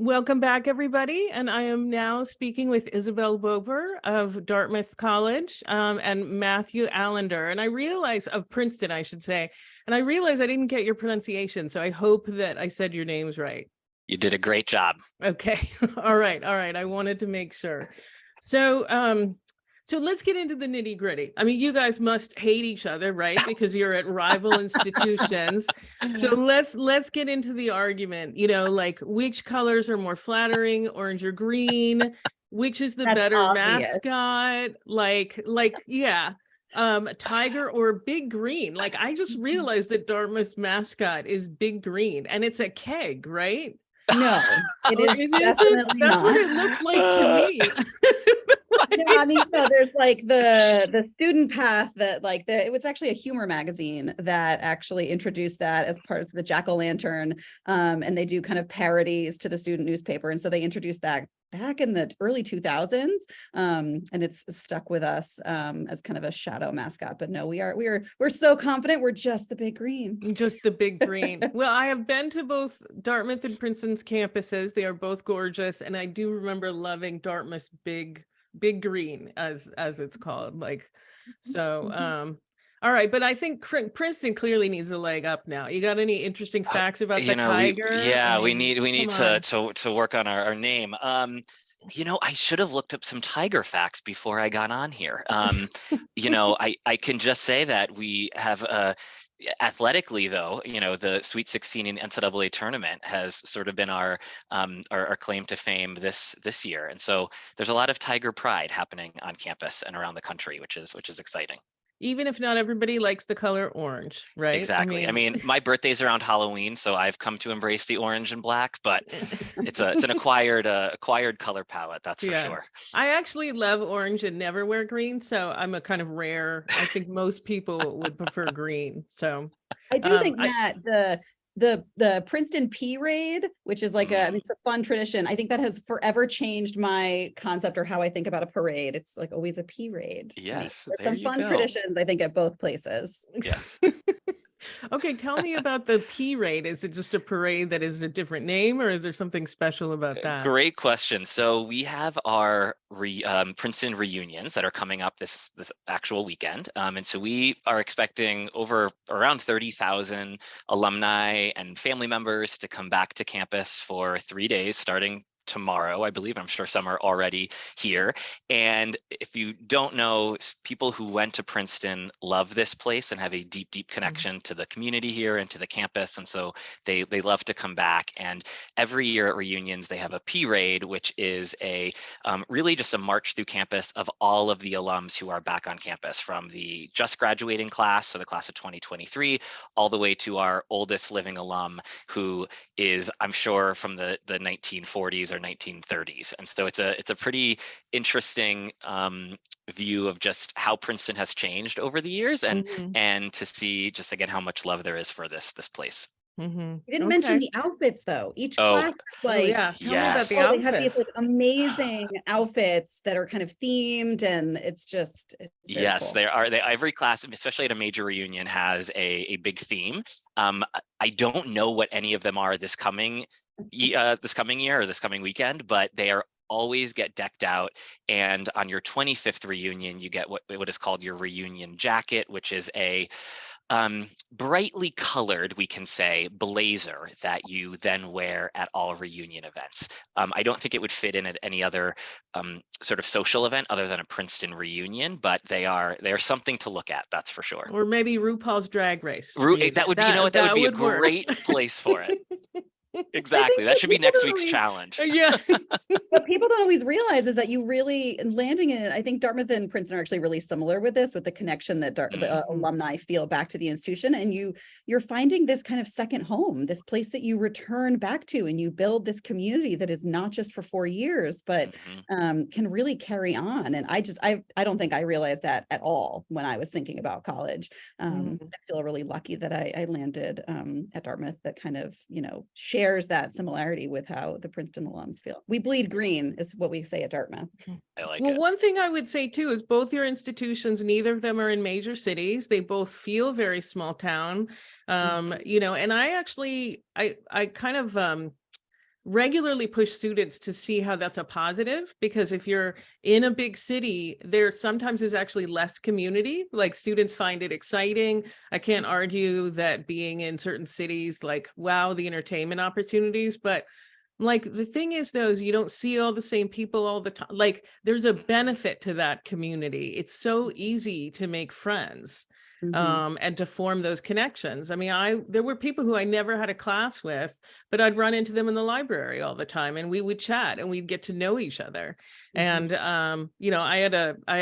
Welcome back, everybody. And I am now speaking with Isabel Bober of Dartmouth College and Matthew Alander. And I realize of Princeton, I should say. And I realize I didn't get your pronunciation. So I hope that I said your names right. You did a great job. Okay. All right. I wanted to make sure. So let's get into the nitty gritty. I mean, you guys must hate each other, right? Because you're at rival institutions. So let's get into the argument, like which colors are more flattering, orange or green? Which is the That's better obvious. mascot? Yeah. Tiger or Big Green? Like, I just realized that Dartmouth's mascot is Big Green and it's a keg, right? No, it is That's definitely what it not. looked like to me. I mean, there's like the student path that it was actually a humor magazine that actually introduced that as part of the Jack-o'-lantern, and they do kind of parodies to the student newspaper, and so they introduced that back in the early 2000s, and it's stuck with us as kind of a shadow mascot. But no, we're so confident we're just the Big Green. Just the Big Green. Well, I have been to both Dartmouth and Princeton's campuses. They are both gorgeous, and I do remember loving Dartmouth's Big Green, as it's called. All right, but I think Princeton clearly needs a leg up now. You got any interesting facts about the Tiger? We need to work on our name. I should have looked up some Tiger facts before I got on here. I can just say that we have athletically, though, the Sweet 16 in the NCAA tournament has sort of been our claim to fame this year, and so there's a lot of Tiger pride happening on campus and around the country, which is exciting. Even if not everybody likes the color orange, right? Exactly. I mean, my birthday's around Halloween, so I've come to embrace the orange and black, but it's an acquired color palette, that's for sure. I actually love orange and never wear green, so I'm a kind of rare. I think most people would prefer green. So I do think that the Princeton P raid, which is it's a fun tradition. I think that has forever changed my concept or how I think about a parade. It's like always a P raid. Yes, there's some fun traditions, I think, at both places. Yes. Okay, tell me about the P raid. Is it just a parade that is a different name, or is there something special about that? Great question. So we have our Princeton reunions that are coming up this actual weekend, and so we are expecting around 30,000 alumni and family members to come back to campus for 3 days, starting tomorrow, I believe. I'm sure some are already here. And if you don't know, people who went to Princeton love this place and have a deep, deep connection to the community here and to the campus. And so they love to come back. And every year at reunions, they have a P raid, which is really just a march through campus of all of the alums who are back on campus, from the just graduating class, so the class of 2023, all the way to our oldest living alum, who is, I'm sure, from the 1940s or 1930s. And so it's a pretty interesting view of just how Princeton has changed over the years, and to see just again how much love there is for this place. You didn't mention the outfits, though. Each class, tell me about the outfits. They have these amazing outfits that are kind of themed, and it's yes, cool. they are. Every class, especially at a major reunion, has a big theme. I don't know what any of them are this coming year or this coming weekend, but they are always get decked out. And on your 25th reunion, you get what is called your reunion jacket, which is a brightly colored, we can say, blazer that you then wear at all reunion events. I don't think it would fit in at any other sort of social event other than a Princeton reunion, but they are something to look at, that's for sure. Or maybe RuPaul's Drag Race. That would be a great place for it. Exactly. That should be next week's challenge. Yeah. What people don't always realize is that you really landing in, I think Dartmouth and Princeton are actually really similar with this, with the connection that the alumni feel back to the institution. And you're finding this kind of second home, this place that you return back to, and you build this community that is not just for 4 years, but can really carry on. And I don't think I realized that at all when I was thinking about college. I feel really lucky that I landed at Dartmouth, that kind of, shares that similarity with how the Princeton alums feel. We bleed green is what we say at Dartmouth. I like it. Well, one thing I would say too is both your institutions, neither of them are in major cities. They both feel very small town. And I actually, I kind of regularly push students to see how that's a positive, because if you're in a big city, there sometimes is actually less community. Like students find it exciting. I can't argue that being in certain cities, like, wow, the entertainment opportunities, but like the thing is though, is you don't see all the same people all the time. Like there's a benefit to that community. It's so easy to make friends and to form those connections. I mean, there were people who I never had a class with, but I'd run into them in the library all the time and we would chat and we'd get to know each other. And you know, I had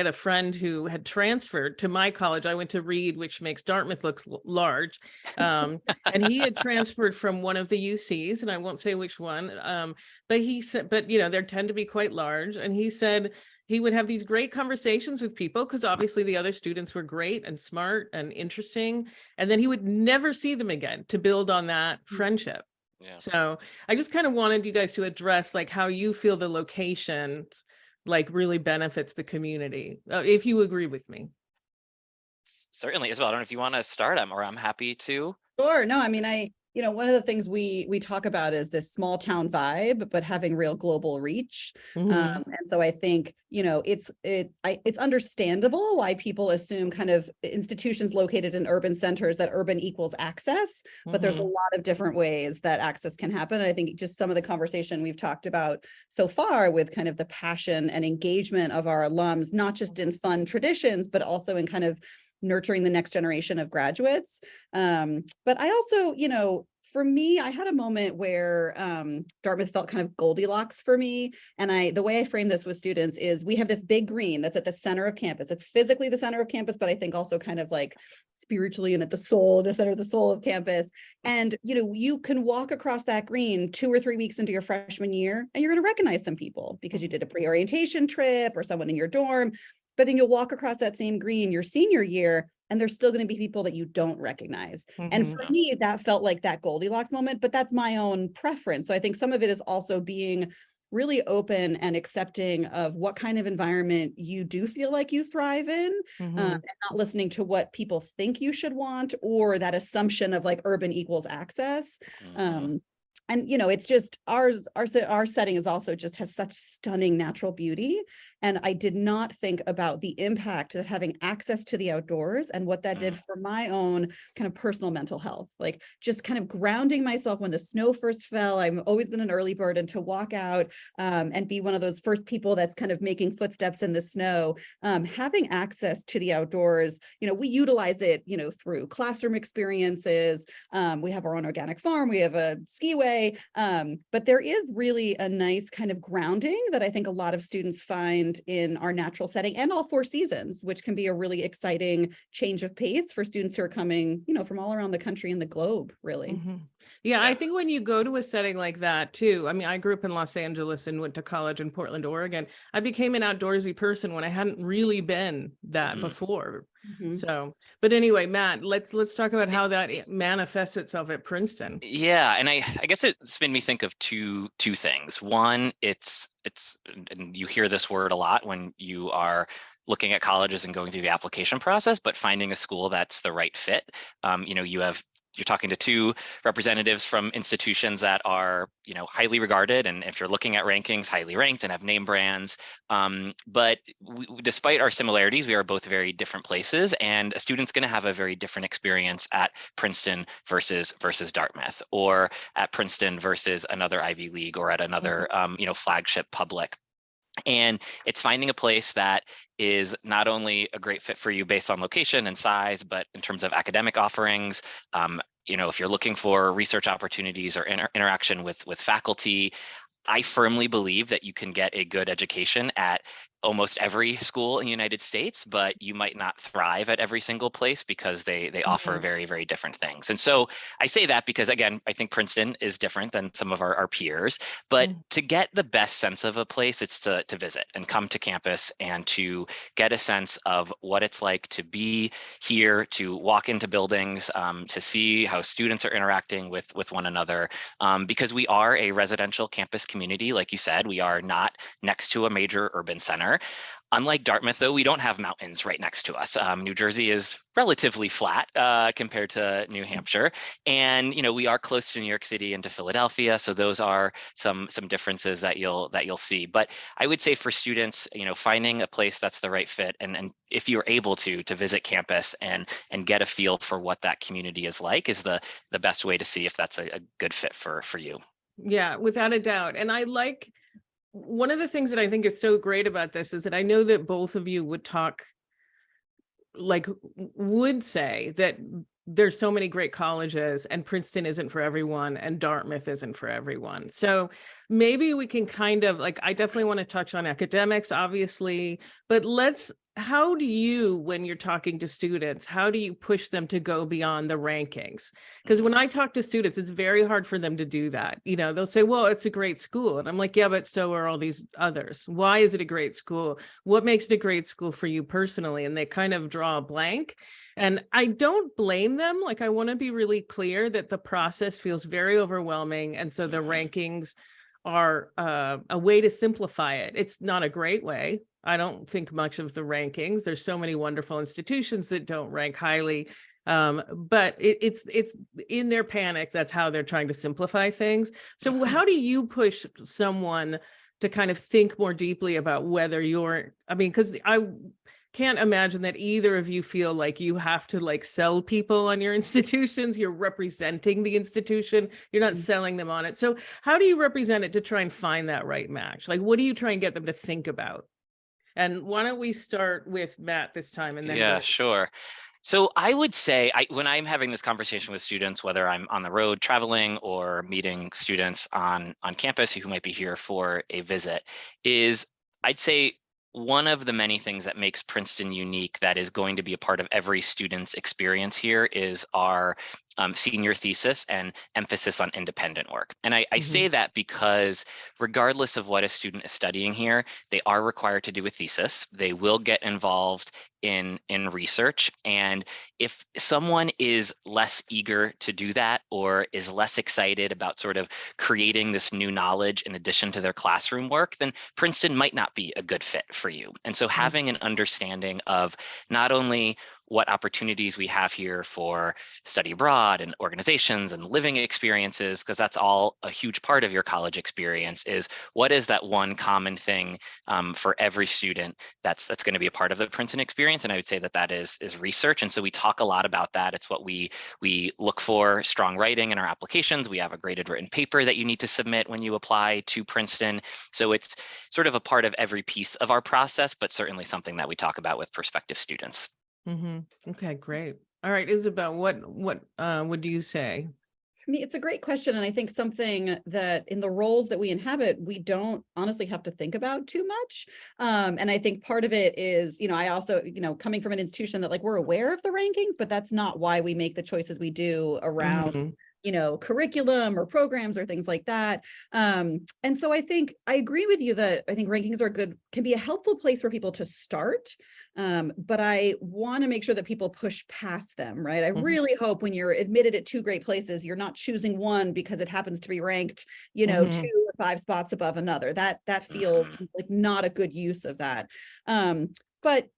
a friend who had transferred to my college. I went to Reed, which makes Dartmouth look large. And he had transferred from one of the UCs, and I won't say which one. But he said, but you know, there tend to be quite large. And he said he would have these great conversations with people because obviously the other students were great and smart and interesting. And then he would never see them again to build on that friendship. Yeah. So I just kind of wanted you guys to address like how you feel the location like really benefits the community, if you agree with me. Certainly, Isabel. I don't know if you want to start, I'm happy to. Sure. No, I mean, you know, one of the things we talk about is this small town vibe, but having real global reach. And so I think, you know, it's understandable why people assume kind of institutions located in urban centers that urban equals access, but there's a lot of different ways that access can happen. And I think just some of the conversation we've talked about so far with kind of the passion and engagement of our alums, not just in fun traditions, but also in kind of nurturing the next generation of graduates. But I also, you know, for me, I had a moment where Dartmouth felt kind of Goldilocks for me. And the way I frame this with students is we have this big green that's at the center of campus. It's physically the center of campus, but I think also kind of like spiritually and at the center of the soul of campus. And, you know, you can walk across that green 2 or 3 weeks into your freshman year, and you're going to recognize some people because you did a pre-orientation trip or someone in your dorm. But then you'll walk across that same green your senior year, and there's still going to be people that you don't recognize. And for me, that felt like that Goldilocks moment, but that's my own preference. So I think some of it is also being really open and accepting of what kind of environment you do feel like you thrive in, and not listening to what people think you should want or that assumption of like urban equals access. And, you know, it's just our setting is also just has such stunning natural beauty. And I did not think about the impact that having access to the outdoors and what that did for my own kind of personal mental health, like just kind of grounding myself when the snow first fell. I've always been an early bird, and to walk out and be one of those first people that's kind of making footsteps in the snow, having access to the outdoors, you know, we utilize it, you know, through classroom experiences. We have our own organic farm, we have a skiway, but there is really a nice kind of grounding that I think a lot of students find in our natural setting and all 4 seasons, which can be a really exciting change of pace for students who are coming, you know, from all around the country and the globe, really. Yeah, I think when you go to a setting like that too, I mean, I grew up in Los Angeles and went to college in Portland, Oregon. I became an outdoorsy person when I hadn't really been that before. So, but anyway, Matt, let's talk about how that manifests itself at Princeton. Yeah, and I guess it's made me think of two things. One, it's and you hear this word a lot when you are looking at colleges and going through the application process, but finding a school that's the right fit. You know, you're talking to 2 representatives from institutions that are, you know, highly regarded, and if you're looking at rankings, highly ranked and have name brands. But despite our similarities, we are both very different places, and a student's going to have a very different experience at Princeton versus Dartmouth, or at Princeton versus another Ivy League, or at another you know, flagship public. And it's finding a place that is not only a great fit for you based on location and size, but in terms of academic offerings. You know, if you're looking for research opportunities or interaction with faculty, I firmly believe that you can get a good education at almost every school in the United States, but you might not thrive at every single place because they offer very, very different things. And so I say that because, again, I think Princeton is different than some of our peers, but to get the best sense of a place, it's to visit and come to campus and to get a sense of what it's like to be here, to walk into buildings, to see how students are interacting with one another, because we are a residential campus community. Like you said, we are not next to a major urban center. summer. Unlike Dartmouth, though, we don't have mountains right next to us. New Jersey is relatively flat compared to New Hampshire. And, we are close to New York City and to Philadelphia. So those are some differences that you'll see. But I would say for students, finding a place that's the right fit, and if you're able to visit campus and get a feel for what that community is like, is the best way to see if that's a good fit for you. Yeah, without a doubt. And one of the things that I think is so great about this is that I know that both of you would say that there's so many great colleges and Princeton isn't for everyone and Dartmouth isn't for everyone. So maybe we can I definitely want to touch on academics, obviously, but how do you, when you're talking to students, how do you push them to go beyond the rankings? Because when I talk to students, it's very hard for them to do that. They'll say, well, it's a great school. And I'm like, yeah, but so are all these others. Why is it a great school? What makes it a great school for you personally? And they kind of draw a blank. And I don't blame them. I want to be really clear that the process feels very overwhelming. And so the rankings are a way to simplify it. It's not a great way. I don't think much of the rankings. There's so many wonderful institutions that don't rank highly, but it's in their panic. That's how they're trying to simplify things. So how do you push someone to kind of think more deeply about whether because I can't imagine that either of you feel like you have to sell people on your institutions. You're representing the institution. You're not selling them on it. So how do you represent it to try and find that right match? What do you try and get them to think about? And why don't we start with Matt this time and then Yeah, sure. So I would say when I'm having this conversation with students, whether I'm on the road traveling or meeting students on campus who might be here for a visit, I'd say one of the many things that makes Princeton unique that is going to be a part of every student's experience here is our senior thesis and emphasis on independent work. And I say that because regardless of what a student is studying here, they are required to do a thesis. They will get involved in research. And if someone is less eager to do that or is less excited about sort of creating this new knowledge in addition to their classroom work, then Princeton might not be a good fit for you. And so having an understanding of not only what opportunities we have here for study abroad and organizations and living experiences, because that's all a huge part of your college experience, is what is that one common thing for every student that's going to be a part of the Princeton experience. And I would say that is research. And so we talk a lot about that. It's what we look for: strong writing in our applications. We have a graded written paper that you need to submit when you apply to Princeton. So it's sort of a part of every piece of our process, but certainly something that we talk about with prospective students. Okay, great. All right, Isabel, what would you say? I mean, it's a great question. And I think something that in the roles that we inhabit, we don't honestly have to think about too much. And I think part of it is, I also, coming from an institution that we're aware of the rankings, but that's not why we make the choices we do around curriculum or programs or things like that. And so I think I agree with you that I think rankings can be a helpful place for people to start. But I want to make sure that people push past them, right? I really hope when you're admitted at two great places, you're not choosing one because it happens to be ranked, 2 or 5 spots above another. That feels like not a good use of that. But,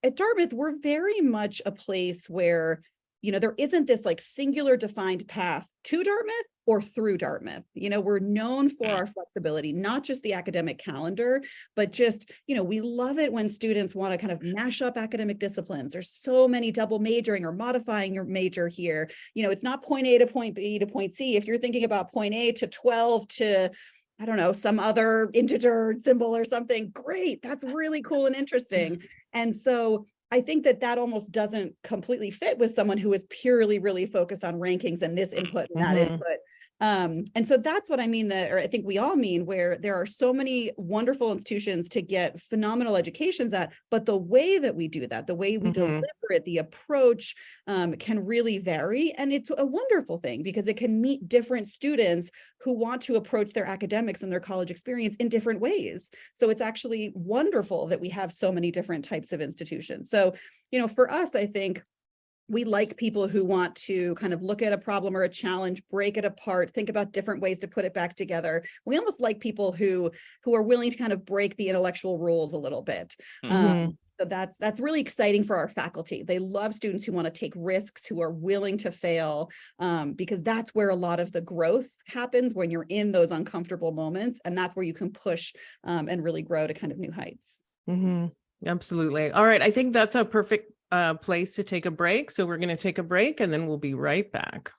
at Dartmouth, we're very much a place where there isn't this singular defined path to Dartmouth or through Dartmouth. We're known for our flexibility, not just the academic calendar, but just, we love it when students want to kind of mash up academic disciplines. There's so many double majoring or modifying your major here. It's not point A to point B to point C. If you're thinking about point A to 12 to, I don't know, some other integer symbol or something, great. That's really cool and interesting. And so I think that almost doesn't completely fit with someone who is purely really focused on rankings and this input and that input. And so that's what I mean, or I think we all mean, where there are so many wonderful institutions to get phenomenal educations at, but the way that we do that, the way we deliver it, the approach can really vary. And it's a wonderful thing because it can meet different students who want to approach their academics and their college experience in different ways. So it's actually wonderful that we have so many different types of institutions. So, for us, I think We like people who want to kind of look at a problem or a challenge, break it apart, think about different ways to put it back together. We almost like people who are willing to kind of break the intellectual rules a little bit. So that's really exciting for our faculty. They love students who want to take risks, who are willing to fail, because that's where a lot of the growth happens, when you're in those uncomfortable moments, and that's where you can push and really grow to kind of new heights. Absolutely. All right. I think that's a perfect place to take a break. So we're going to take a break and then we'll be right back.